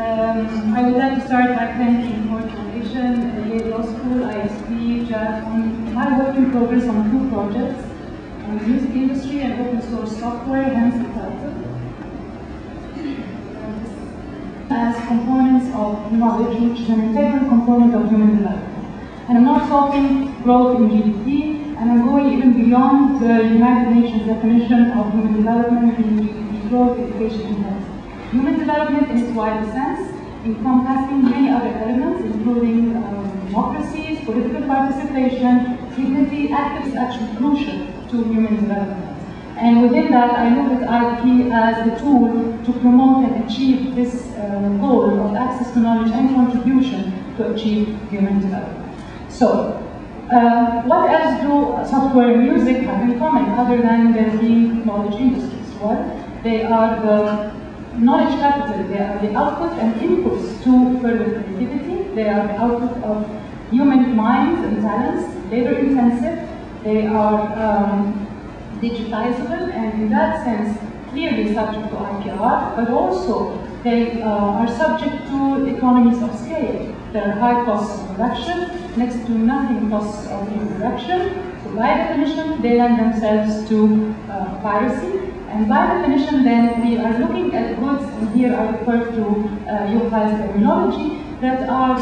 I would like to start by thanking for Foundation, Yale Law School, ISP, JAD, on my work in progress on two projects, on the music industry and open source software, hence the title. As components of knowledge, which is an integral component of human development. And I'm not talking growth in GDP, and I'm going even beyond the United Nations definition of human development in GDP growth, education, and health. Human development in its widest sense, encompassing many other elements, including democracies, political participation, dignity, active is actually crucial to human development. And within that, I look at IP as the tool to promote and achieve this goal of access to knowledge and contribution to achieve human development. So, what else do software and music have in common other than there being knowledge industries? Well, they are the knowledge capital. They are the output and inputs to further creativity. They are the output of human minds and talents, labor intensive. They are digitizable, and in that sense, clearly subject to IPR, but also they are subject to economies of scale. There are high costs of production, next to nothing costs of reproduction. So by definition, they lend themselves to piracy. And by definition, then, we are looking at goods, and here I refer to Yuval's terminology, that are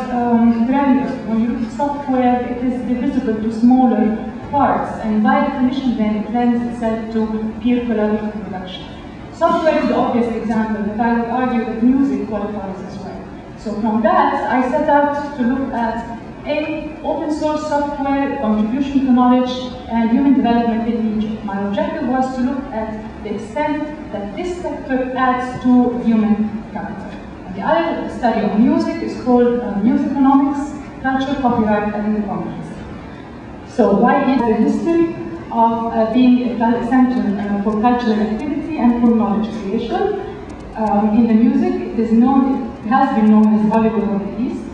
granular. When you look at software, it is divisible to smaller parts, and by definition, then, it lends itself to peer collaborative production. Software is the obvious example, but I would argue that music qualifies as well. So from that, I set out to look at open source software, contribution to knowledge, and human development in Egypt. My objective was to look at the extent that this sector adds to human capital. And the other study of music is called Musiconomics, Culture, Copyright, and Commons. So why is the history of being a center for cultural activity and for knowledge creation? In the music, it has been known as Hollywood of the East.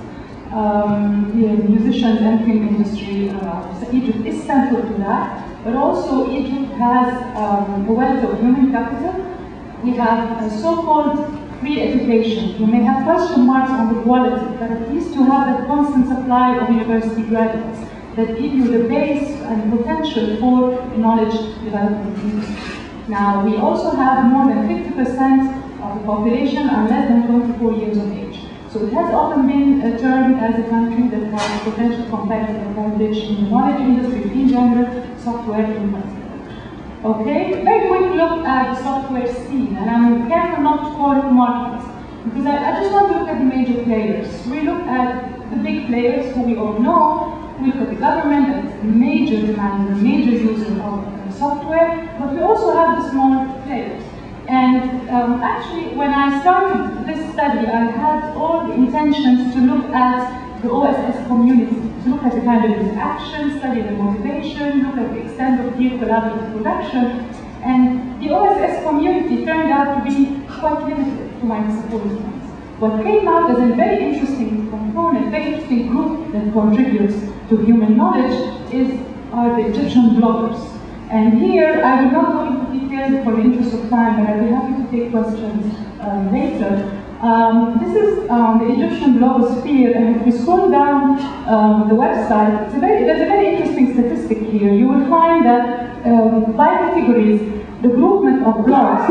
The musicians and film industry, Egypt is central to that, but also Egypt has a wealth of human capital. We have a so-called free education. You may have question marks on the quality, but at least you have a constant supply of university graduates that give you the base and potential for knowledge development industry. Now, we also have more than 50% of the population are less than 24 years of age. So it has often been termed as a country that has potential competitive advantage in the knowledge industry in general, software in particular. Okay, very quick look at the software scene, and I'm careful not to call it markets, because I just want to look at the major players. We look at the big players who we all know. We look at the government as a major demand, a major user of software, but we also have the small players. And actually, when I started this study, I had all the intentions to look at the OSS community, to look at the kind of interaction, study the motivation, look at the extent of peer collaborative production. And the OSS community turned out to be quite limited to my disappointment. What came out as a very interesting component, very interesting group that contributes to human knowledge are the Egyptian bloggers. And here, I will not go into details for the interest of time, but I'll be happy to take questions later. This is the Egyptian blogosphere, and if we scroll down the website, there's a very interesting statistic here. You will find that by categories, the groupment of blogs,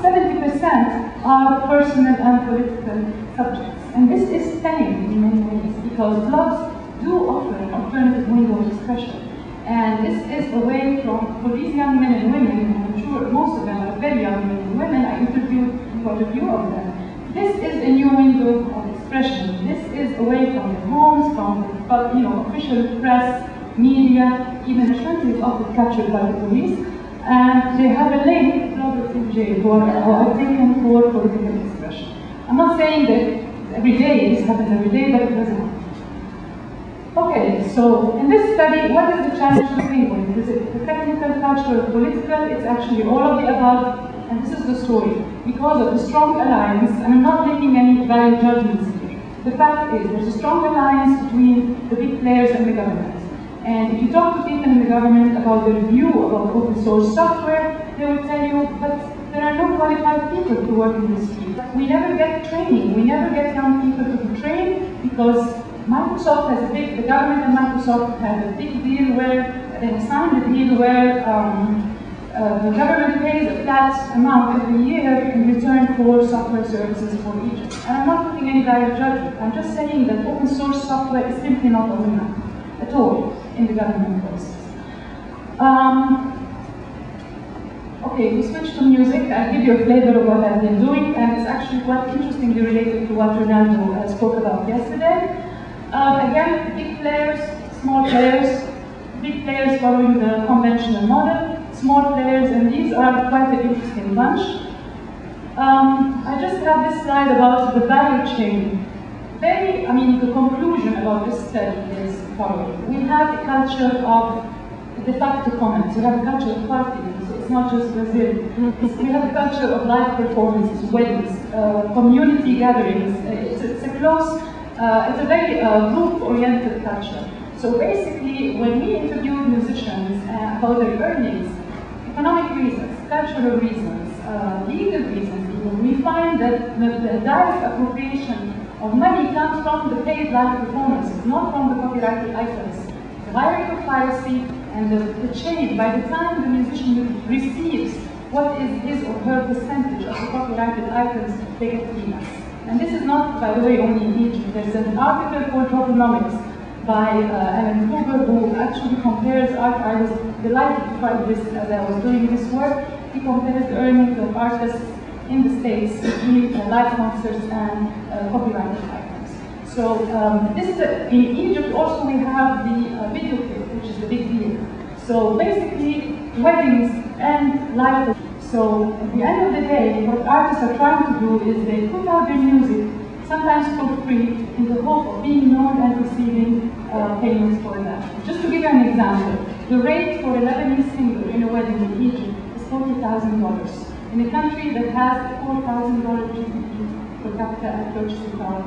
70% are personal and political subjects. And this is telling in many ways, because blogs do offer an alternative window of expression. And this is a way for these young men and women, and I'm sure most of them are very young men and women, I interviewed quite a few of them. This is a new window of expression. This is away from their homes, from the official press, media, even the country is often captured by the police. And they have a link, bloggers in jail, who are taken for political expression. I'm not saying that every day, this happens every day, but it does happen. Okay, so in this study, what is the challenge to think with? Is it the technical, cultural, political? It's actually all of the above, and this is the story. Because of the strong alliance, and I'm not making any value judgments here. The fact is, there's a strong alliance between the big players and the government. And if you talk to people in the government about their view about open source software, they will tell you, but there are no qualified people to work in this field. We never get training. We never get young people to be trained because Microsoft has the government and Microsoft have a big deal where they have signed a deal where the government pays a flat amount every year in return for software services for Egypt. And I'm not putting any direct judgment. I'm just saying that open source software is simply not open enough at all in the government process. Okay, we switch to music. I'll give you a flavor of what I've been doing, and it's actually quite interestingly related to what Ronaldo spoke about yesterday. Again, big players, small players, big players following the conventional model, small players, and these are quite an interesting bunch. I just have this slide about the value chain. The conclusion about this study is following. We have a culture of de facto comments. We have a culture of parties. It's not just Brazil. We have a culture of live performances, weddings, community gatherings. It's a close, it's a very group-oriented culture. So basically, when we interviewed musicians about their earnings, economic reasons, cultural reasons, legal reasons even, we find that the direct appropriation of money comes from the paid live performances, not from the copyrighted items. The hierarchy of piracy and the chain, by the time the musician receives what is his or her percentage of the copyrighted items, they get peanuts. And this is not, by the way, only in Egypt. There's an article called Tokenomics by Alan Kruger, who actually compares art. I was delighted to find this as I was doing this work. He compares the earnings of artists in the States between live concerts and copyrighted items. So this is in Egypt also we have the video clip, which is the big deal. So basically, weddings and live. So at the end of the day, what artists are trying to do is they put out their music, sometimes for free, in the hope of being known and receiving payments for that. Just to give you an example, the rate for a Lebanese singer in a wedding in Egypt is $40,000 in a country that has $4,000 GDP per capita and purchasing power.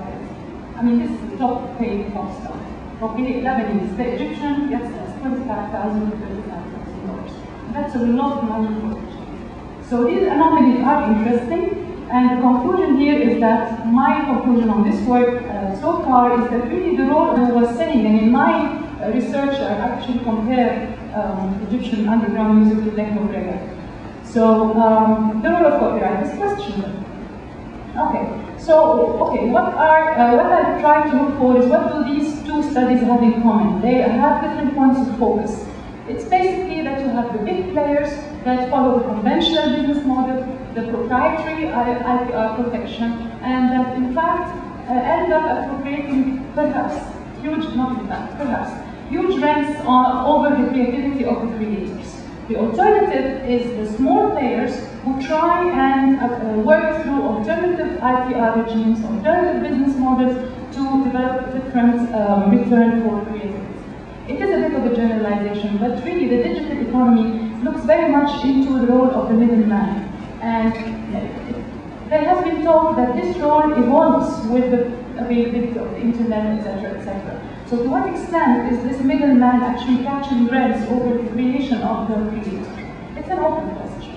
I mean, this is the top paid pop star. Okay, Lebanese, the Egyptian gets us $25,000 to $35,000. That's a lot of money for Egypt. So these anomalies are interesting. And the conclusion here is that my conclusion on this work so far is that really the role I was saying, and in my research I actually compare Egyptian underground music to techno reggae. So the role of copyright is questionable. What I've tried to look for is what do these two studies have in common? They have different points of focus. It's basically that you have the big players that follow the conventional business model, the proprietary IPR protection, and that in fact end up appropriating perhaps huge rents over the creativity of the creators. The alternative is the small players who try and work through alternative IPR regimes, alternative business models to develop different return for creators. It is a bit of a generalization, but really the digital economy looks very much into the role of the middleman. And there has been talk that this role evolves with the availability of the internet, etc., etc. So to what extent is this middleman actually capturing rents over the creation of the creator? It's an open question.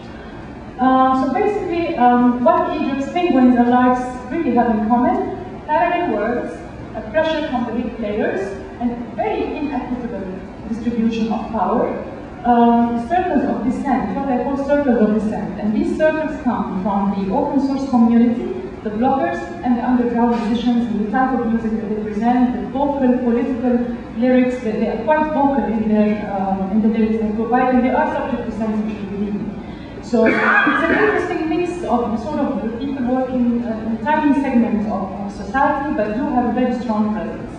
So basically, what Egypt's penguins and larks really have in common: parallel worlds, a pressure from the big players, and very inequitable distribution of power, circles of dissent, what I call circles of dissent. And these circles come from the open source community, the bloggers, and the underground musicians, and the type of music that they present, the vocal, political lyrics. They are quite vocal in the lyrics they provide, and they are subject to censorship, believe me. So it's an interesting mix of sort of the people working in tiny segments of society, but do have a very strong presence.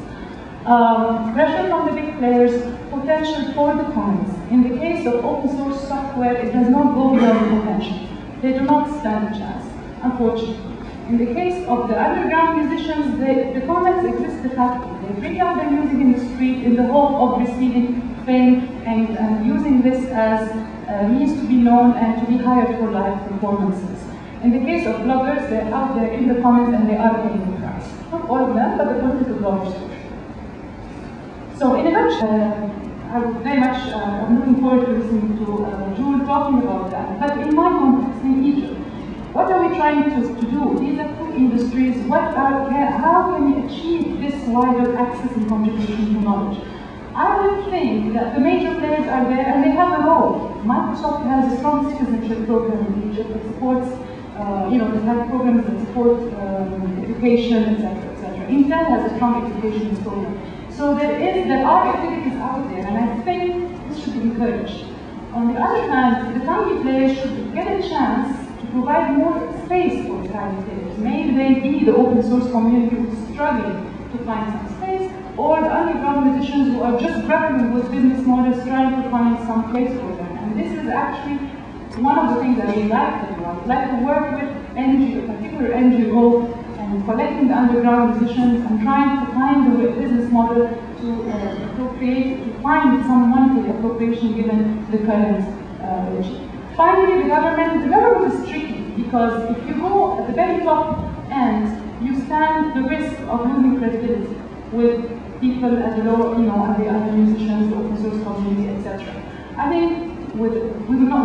Pressure from the big players, potential for the commons. In the case of open source software, it does not go beyond the potential. They do not stand a chance, unfortunately. In the case of the underground musicians, the commons exist de facto. They bring out their music in the street in the hope of receiving fame and using this as a means to be known and to be hired for live performances. In the case of bloggers, they're out there in the commons and they are paying the price. Not all of them, but the political bloggers do. So in a nutshell, I'm looking forward to listening to Jewel talking about that. But in my context, in Egypt, What are we trying to do? These are two industries. How can we achieve this wider access and contribution to knowledge? I would think that the major players are there and they have a role. Microsoft has a strong citizenship program in Egypt that supports, they have programs that support education, etc., etc. Intel has a strong education program. So there are activities out there, and I think this should be encouraged. On the other hand, the tiny players should get a chance to provide more space for the tiny players. Maybe they be the open source community who's struggling to find some space, or the underground musicians who are just grappling with business models trying to find some place for them. And this is actually one of the things that we like to do. I would like to work with a particular NGO, and collecting the underground musicians and trying to find the business model to find some monetary appropriation given the current regime. Finally, the government is tricky, because if you go at the very top end, you stand the risk of losing credibility with people at the lower, at the other musicians, the open source community, etc. I think we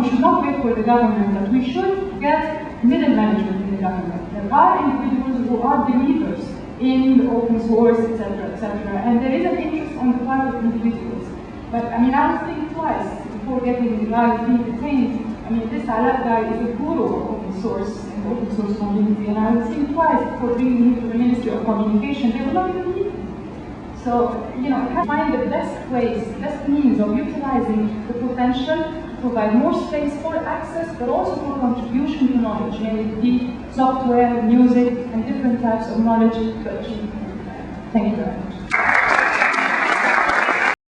should not wait for the government, but we should get middle management in the government. There are individuals who are believers in the open source, etc., etc., and there is an interest on the part of individuals. But I would think twice before getting the guy being detained. This Alaa guy is a guru of open source and the open source community, and I would think twice before bringing him to the Ministry of Communication. They will not even meet him. So, you have to find the best ways, best means of utilizing the potential to provide more space for access, but also for contribution to knowledge, may it be software, music, and different types of knowledge to achieve. Thank you very much.